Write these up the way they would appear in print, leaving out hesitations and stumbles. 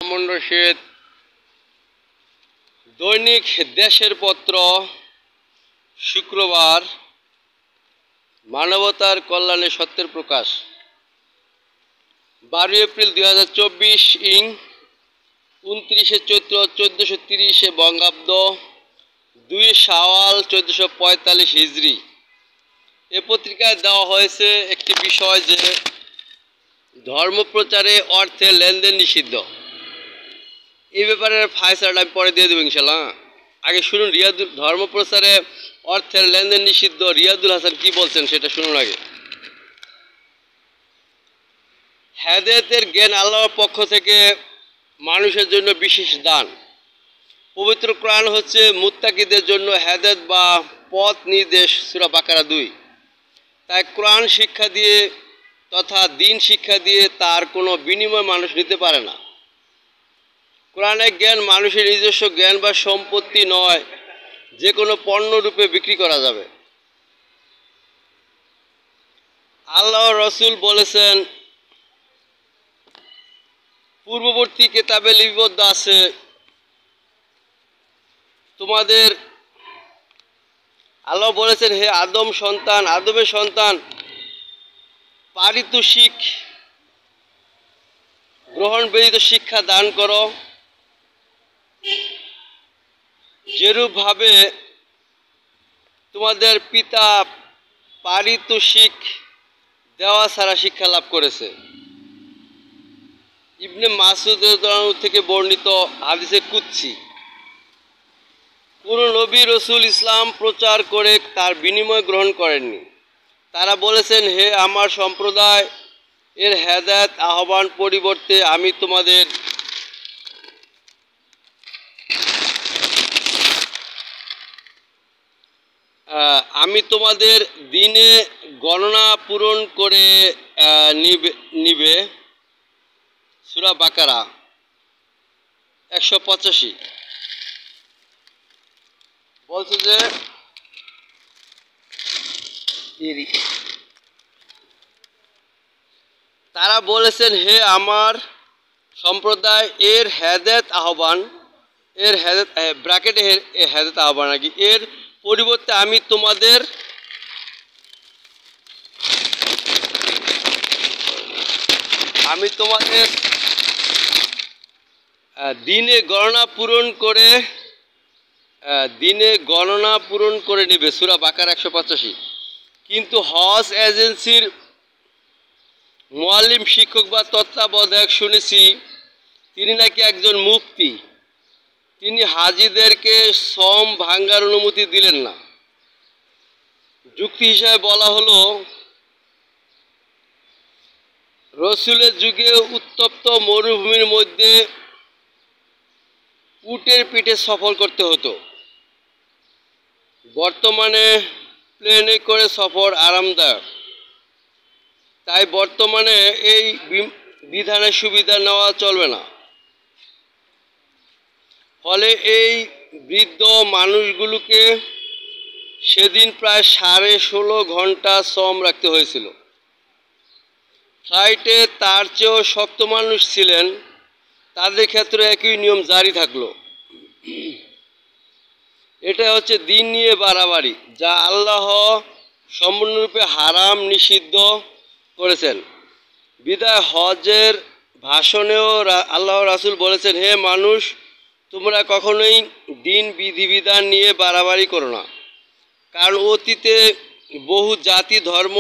মামুন রশিদ, দৈনিক দেশের পত্র, শুক্রবার। মানবতার কল্যাণে সত্যের প্রকাশ, 12 এপ্রিল 2024 ইং 29 চৈত্র 1430 বঙ্গাব্দ, 2 শাওয়াল 1445 হিজরি। এ পত্রিকায় দেওয়া হয়েছে একটি বিষয় যে ধর্মপ্রচারে অর্থের লেনদেন নিষিদ্ধ। এই ব্যাপারে ফায়সালাটা আমি পরে দিয়ে দেবো ইনশাল্লাহ। আগে শুনুন, ধর্মপ্রচারে অর্থের লেনদেন নিষিদ্ধ, রিয়াদুল হাসান কি বলছেন সেটা শুনুন আগে। হেদায়েতের জ্ঞান আল্লাহর পক্ষ থেকে মানুষের জন্য বিশেষ দান। পবিত্র কোরআন হচ্ছে মুত্তাকিদের জন্য হেদায়েত বা পথ নির্দেশ, সূরা বাকারা 2। তাই কোরআন শিক্ষা দিয়ে তথা দিন শিক্ষা দিয়ে তার কোনো বিনিময় মানুষ নিতে পারে না। কোরআনের জ্ঞান মানুষের নিজস্ব জ্ঞান বা সম্পত্তি নয়, যে কোনো পণ্য রূপে বিক্রি করা যাবে। আল্লাহ রসুল বলেছেন, পূর্ববর্তী কিতাবে লিপিবদ্ধ আছে, তোমাদের আল্লাহ বলেছেন, হে আদমের সন্তান, পারিতোষিক গ্রহণ ব্যতীত শিক্ষা দান করো, যেরূপভাবে তোমাদের পিতা পারিতোষিক দেওয়া ছাড়া শিক্ষা লাভ করেছে। ইবনে মাসউদ থেকে বর্ণিত হাদিসে কুদসি। কোন নবী রসুল ইসলাম প্রচার করে তার বিনিময় গ্রহণ করেননি। তারা বলেছেন, হে আমার সম্প্রদায়, এর হেদায়েত আহ্বান পরিবর্তে আমি তোমাদের দিনে গণনা পূরণ করে নিবে, সূরা বাকারা 185। বলছে যে তারা বলেছেন, হে আমার সম্প্রদায়, এর হেদায়েত আহ্বান, ব্র্যাকেটে হেদায়েত আহ্বান নাকি, এর পরিবর্তে আমি তোমাদের দিনে গণনা পূরণ করে নেবে, সূরা বাকারা 185। কিন্তু হজ এজেন্সির মুআল্লিম, শিক্ষক বা তত্ত্বাবধায়ক শুনেছি তিনি নাকি একজন মুফতি। তিনি হাজিদেরকে সম ভাঙ্গার অনুমতি দিলেন না। যুক্তি হিসাবে বলা হলো, রসুলের যুগে উত্তপ্ত মরুভূমির মধ্যে উটের পিঠে সফর করতে হতো। বর্তমানে প্লেনে করে সফর আরামদায়ক। তাই বর্তমানে এই বিধানের সুবিধা নেওয়া চলবে না। ফলে এই বৃদ্ধ মানুষগুলোকে সেদিন প্রায় 16.5 ঘন্টা শ্রম রাখতে হয়েছিল। ফ্লাইটে তার চেয়েও শক্ত মানুষ ছিলেন, তাদের ক্ষেত্রে একই নিয়ম জারি থাকলো। এটা হচ্ছে দিন নিয়ে বাড়াবাড়ি, যা আল্লাহ সম্পূর্ণরূপে হারাম নিষিদ্ধ করেছেন। বিদায় হজের ভাষণেও আল্লাহ রাসূল বলেছেন, হে মানুষ, তোমরা কখনোই দিন বিধিবিধান নিয়ে বাড়াবাড়ি করো না, কারণ অতীতে বহু জাতি ধর্ম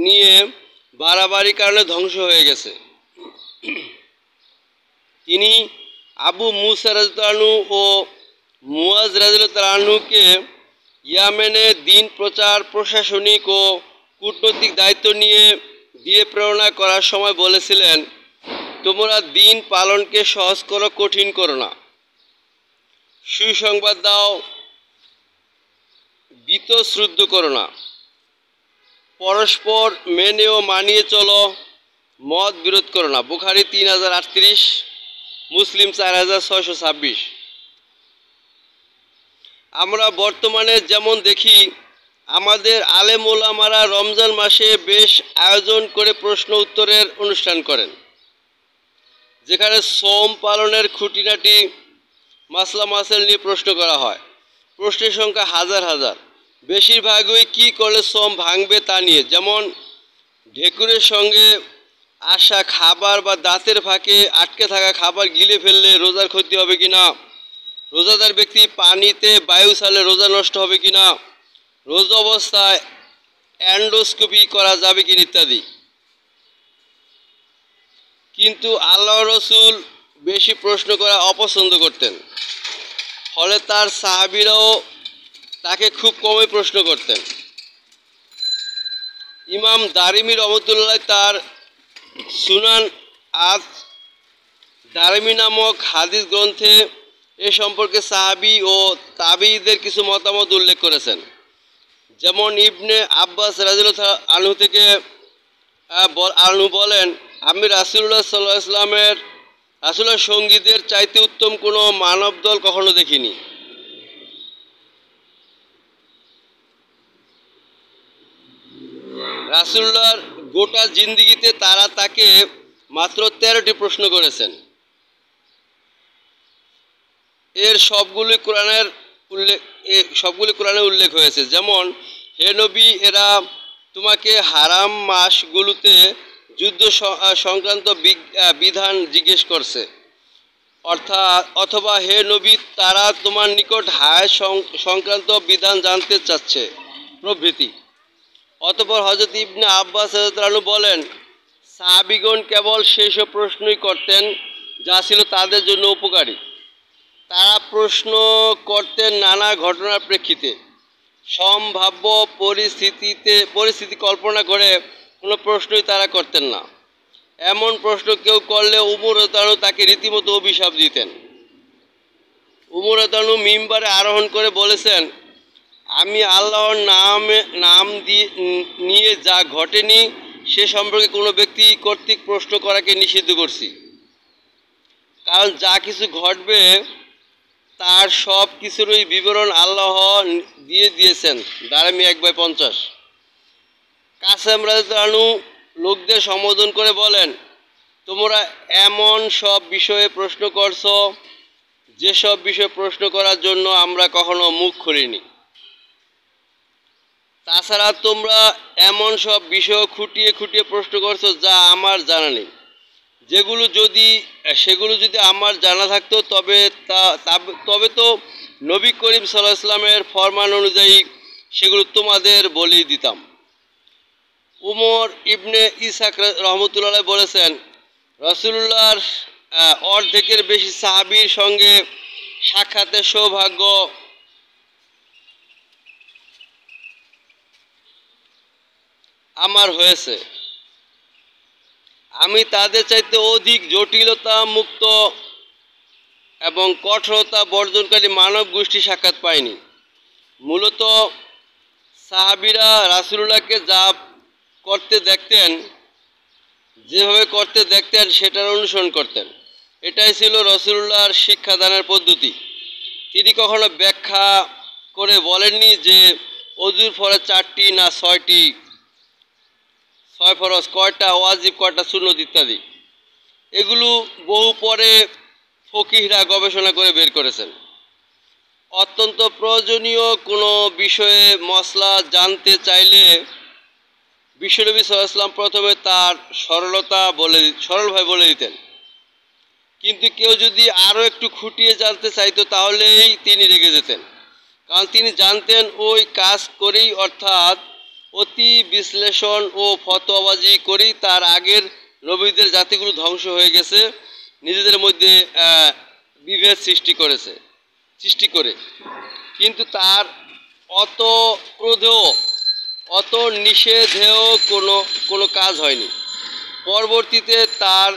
নিয়ে বাড়াবাড়ির কারণে ধ্বংস হয়ে গেছে। তিনি আবু মুসা রাদিয়াল্লাহু আনহু ও মুয়াজ রাদিয়াল্লাহু আনহুকে ইয়েমেনে দিন প্রচার, প্রশাসনিক ও কূটনৈতিক দায়িত্ব দিয়ে প্রেরণা করার সময় বলেছিলেন, তোমরা দিন পালনকে সহজ করো, কঠিন করো না। সুসংবাদ দাও, বীতশ্রদ্ধ করো না। পরস্পর মেনে ও মানিয়ে চলো, মত বিরোধ করো না। বুখারী 3038, মুসলিম 4626। আমরা বর্তমানে যেমন দেখি, আমাদের আলেম ওলামারা রমজান মাসে বেশ আয়োজন করে প্রশ্ন উত্তরের অনুষ্ঠান করেন। যেখানে সোম পালনের খুঁটিনাটি মাসলা মাসাইল নিয়ে প্রশ্ন করা হয়। প্রশ্নের সংখ্যা হাজার হাজার, বেশিরভাগই কী করলে সোম ভাঙবে তা নিয়ে, যেমন ঢেকুরের সঙ্গে আসা খাবার বা দাঁতের ফাঁকে আটকে থাকা খাবার গিলে ফেললে রোজার ক্ষতি হবে কিনা, রোজাদার ব্যক্তি পানিতে বায়ু ছাড়লে রোজা নষ্ট হবে কিনা, রোজা অবস্থায় অ্যান্ডোস্কোপি করা যাবে কিনা ইত্যাদি। কিন্তু আল্লাহ রসুল বেশি প্রশ্ন করা অপছন্দ করতেন, ফলে তার সাহাবীরাও তাকে খুব কমই প্রশ্ন করতেন। ইমাম দারিমি রহমতুল্লাহ তার সুনান আজ দারিমি নামক হাদিস গ্রন্থে এ সম্পর্কে সাহাবী ও তাবিঈদের কিছু মতামত উল্লেখ করেছেন। যেমন ইবনে আব্বাস রাদিয়াল্লাহু আনহু থেকে আনহু বলেন, আমি রাসূলুল্লাহ সাল্লাল্লাহু আলাইহি ওয়াসাল্লামের রাসূলের সঙ্গীদের চাইতে উত্তম কোনো মানব দল কখনো দেখিনি। রাসূলুল্লাহর গোটা জিন্দেগিতে তারা তাকে মাত্র 13টি প্রশ্ন করেছেন। এর সবগুলি কোরআনে উল্লেখ হয়েছে। যেমন, হে নবী, এরা তোমাকে হারাম মাসগুলোতে যুদ্ধ সংক্রান্ত বিধান জিজ্ঞেস করছে, অথবা হে নবী, তারা তোমার নিকট হায় সংক্রান্ত বিধান জানতে চাচ্ছে প্রভৃতি। অতঃপর হযরত ইবনে আব্বাস রাদিয়াল্লাহু আনহু বলেন, সাহাবীগণ কেবল সেই সব প্রশ্নই করতেন যা ছিল তাদের জন্য উপকারী। তারা প্রশ্ন করতেন নানা ঘটনার প্রেক্ষিতে, সম্ভাব্য পরিস্থিতি কল্পনা করে কোনো প্রশ্নই তারা করতেন না। এমন প্রশ্ন কেউ করলে উমর রাদিয়াল্লাহু আনহু তাকে রীতিমতো অভিশাপ দিতেন। উমর রাদিয়াল্লাহু আনহু মিম্বারে আরোহণ করে বলেছেন, আমি আল্লাহর নাম নিয়ে যা ঘটেনি সে সম্পর্কে কোনো ব্যক্তি কর্তৃক প্রশ্ন করাকে নিষিদ্ধ করছি। কারণ যা কিছু ঘটবে তার সব কিছুরই বিবরণ আল্লাহ দিয়ে দিয়েছেন। দারামি 1/50। কাসেম রাদিয়াল্লাহু আনহু লোকদের সম্বোধন করে বলেন, তোমরা এমন সব বিষয়ে প্রশ্ন করছো যেসব বিষয়ে প্রশ্ন করার জন্য আমরা কখনো মুখ খুলিনি। তাছাড়া তোমরা এমন সব বিষয় খুঁটিয়ে খুঁটিয়ে প্রশ্ন করছো যা আমার জানা নেই। সেগুলো যদি আমার জানা থাকতো তবে তো নবী করিম সাল্লাল্লাহু আলাইহি ওয়াসাল্লামের ফরমান অনুযায়ী সেগুলো তোমাদের বলেই দিতাম। উমর ইবনে ইসহাক রহমতুল্লাহ বলেছেন, রাসূলুল্লাহর অর্ধেকের বেশি সাহাবীর সঙ্গে সাক্ষাতের সৌভাগ্য আমার হয়েছে। আমি তাদের চাইতে অধিক জটিলতা মুক্ত এবং কঠোরতা বর্জনকারী মানব গোষ্ঠী সাক্ষাৎ পাইনি। মূলত সাহাবীরা রাসূলুল্লাহকে যেভাবে করতে দেখতেন সেটার অনুসরণ করতেন। এটাই ছিল রাসূলুল্লাহর শিক্ষাদানের পদ্ধতি। তিনি কখনো ব্যাখ্যা করে বলেননি যে অজুর ফরজ 4টি না 6টি, 6 ফরজ কয়টা, ওয়াজিব কয়টা, সুন্নত ইত্যাদি। এগুলো বহু পরে ফকিহরা গবেষণা করে বের করেছেন। অত্যন্ত প্রয়োজনীয় কোনো বিষয়ে মসলা জানতে চাইলে বিশ্বনবী সাল্লাল্লাহু আলাইহি ওয়াসাল্লাম প্রথমে তার সরলভাবে বলে দিতেন। কিন্তু কেউ যদি আরও একটু খুঁটিয়ে জানতে চাইতো তাহলেই তিনি রেগে যেতেন। কারণ তিনি জানতেন ওই কাজ করেই, অর্থাৎ অতি বিশ্লেষণ ও ফতোয়াবাজি করেই তার আগের নবীদের জাতিগুলো ধ্বংস হয়ে গেছে, নিজেদের মধ্যে বিভেদ সৃষ্টি করে। কিন্তু তার অত ক্রোধেও অত নিষেধেও কোনো কাজ হয়নি। পরবর্তীতে তার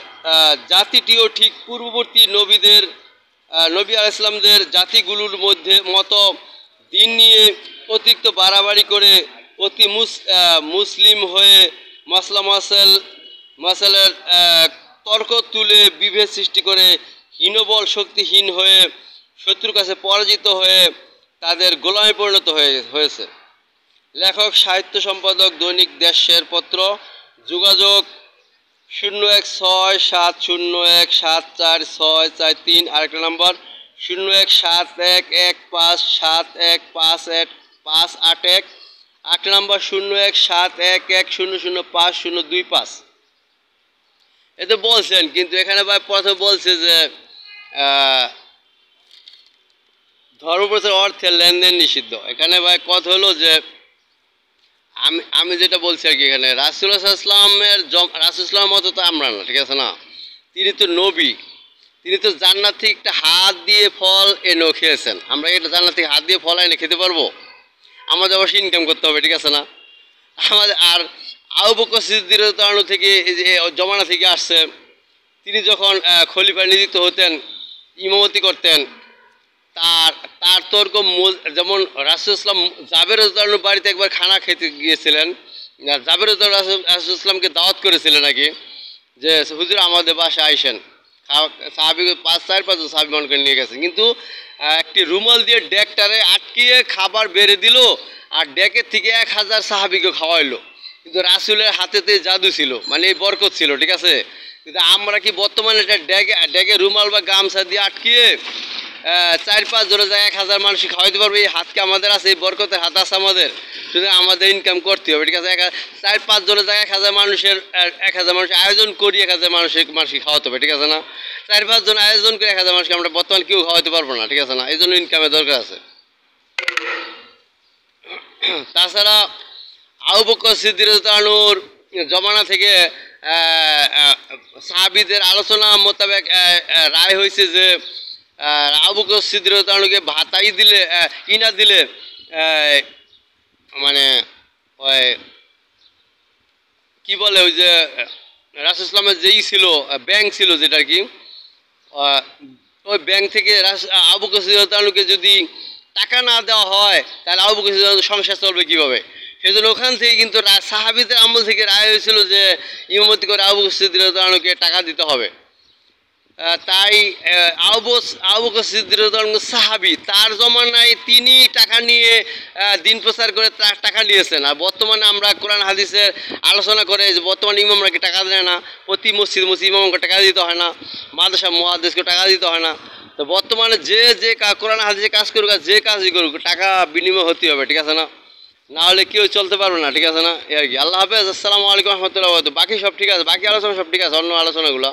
জাতিটিও ঠিক পূর্ববর্তী নবী আলাইহিস সালামদের জাতিগুলোর মতো দিন নিয়ে অতিরিক্ত বাড়াবাড়ি করে অতি মুসলিম হয়ে মাসালের তর্ক তুলে বিভেদ সৃষ্টি করে হীনবল শক্তিহীন হয়ে শত্রুর কাছে পরাজিত হয়ে তাদের গোলামে পরিণত হয়েছে। লেখক, সাহিত্য সম্পাদক, দৈনিক দেশের পত্র, যোগাযোগ 01670174643 আরেকটা নাম্বার 01711571581 আরেকটা নাম্বার 01711005025। এতে বলছেন, কিন্তু এখানে ভাই প্রথমে বলছে যে ধর্মপ্রচার অর্থে লেনদেন নিষিদ্ধ। এখানে ভাই কথা হলো যে আমি যেটা বলছি আর কি, এখানে রাসূলুল্লাহ সাল্লাল্লাহু আলাইহি ওয়াসাল্লামের রাসূলুল্লাহর মতো তো আমরা না, ঠিক আছে না? তিনি তো নবী, তিনি তো জান্নাত থেকে একটা হাত দিয়ে ফল এনেও খেয়েছেন। আমরা এটা জান্নাত থেকে হাত দিয়ে ফল এনে খেতে পারবো? আমাদের অবশ্যই ইনকাম করতে হবে, ঠিক আছে না? আমাদের আর আবু বকর সিদ্দিক রাদিয়াল্লাহু আনহু থেকে এই যে জমানা থেকে আসছে, তিনি যখন খলিফা নিযুক্ত হতেন, ইমামতি করতেন, তার তার তর্ক যেমন রাসূল ইসলাম জাবের রাদিয়াল্লাহু বাড়িতে একবার খানা খেতে গিয়েছিলেন, জাবের রাসূল ইসলামকে দাওয়াত করেছিলেন নাকি, যে হুজুর আমাদের বাসায় আইসেন। সাহাবি 4-5 সাহাবি মনে করে নিয়ে গেছেন, কিন্তু একটি রুমাল দিয়ে ডেকটারে আটকিয়ে খাবার বেড়ে দিল, আর ডেকের থেকে 1000 সাহাবিকে খাওয়াইলো। কিন্তু রাসূলের হাতেতে জাদু ছিল, মানে এই বরকত ছিল, ঠিক আছে? কিন্তু আমরা কি বর্তমানে এটা ডেকে রুমাল বা গামছা দিয়ে আটকিয়ে 4-5 জনের জায়গায় 1000 মানুষ খাওয়াইতে পারবে? এই হাতকে আমাদের আছে, এই বরকতের হাত আছে আমাদের, শুধু আমাদের ইনকাম করতে হবে, ঠিক আছে? 4-5 জনের জায়গায় 1000 মানুষের 1000 মানুষ আয়োজন করি, 1000 মানুষকে খাওয়াতে হবে, ঠিক আছে না? 4-5 জন আয়োজন করে 1000 মানুষকে আমরা বর্তমানে কেউ খাওয়াতে পারবো না, ঠিক আছে না? এই জন্য ইনকামের দরকার আছে। তাছাড়া আবু বকর সিদ্দিক রাদিয়াল্লাহু আনহুর জমানা থেকে সাহাবীদের আলোচনা মোতাবেক রায় হয়েছে যে আবু বকর সিদ্দিক রাদিয়াল্লাহু আনহুকে ভাতাই দিলে ইনা দিলে, মানে ওই কি বলে, ওই যে রাসূল ইসলামের যেই ছিল ব্যাংক ছিল, যেটা কি ওই ব্যাংক থেকে আবু বকর সিদ্দিক রাদিয়াল্লাহু আনহুকে যদি টাকা না দেওয়া হয়, তাহলে আবু বকর সিদ্দিক সংসার চলবে কীভাবে? সেই জন্য ওখান থেকে কিন্তু সাহাবীদের আমল থেকে রায় হয়েছিল যে ইমামতি করে আবু বকর সিদ্দিক রাদিয়াল্লাহু আনহুকে টাকা দিতে হবে। তাই আবু বকর সিদ্দিক রাদিয়াল্লাহু আনহু সাহাবী, তার জমানায় তিনি টাকা নিয়ে দিন প্রচার করে টাকা নিয়েছেন। আর বর্তমানে আমরা কোরআন হাদিসের আলোচনা করে যে বর্তমানে ইমামরা কি টাকা দেয় না, প্রতি মসজিদ ইমামকে টাকা দিতে হয় না, মাদ্রাসা মুহাদ্দিসকে টাকা দিতে হয় না। তো বর্তমানে যে কোরআন হাদিসে কাজ করুক, যে কাজই করুক, টাকা বিনিময় হতে হবে, ঠিক আছে না? না হলে কেউ চলতে পারবে না, ঠিক আছে না? এই আর কি। আল্লাহ হাফেজ, আসসালামু আলাইকুম রহমতুল্লাহ। বাকি সব ঠিক আছে, বাকি আলোচনা সব ঠিক আছে, অন্য আলোচনাগুলো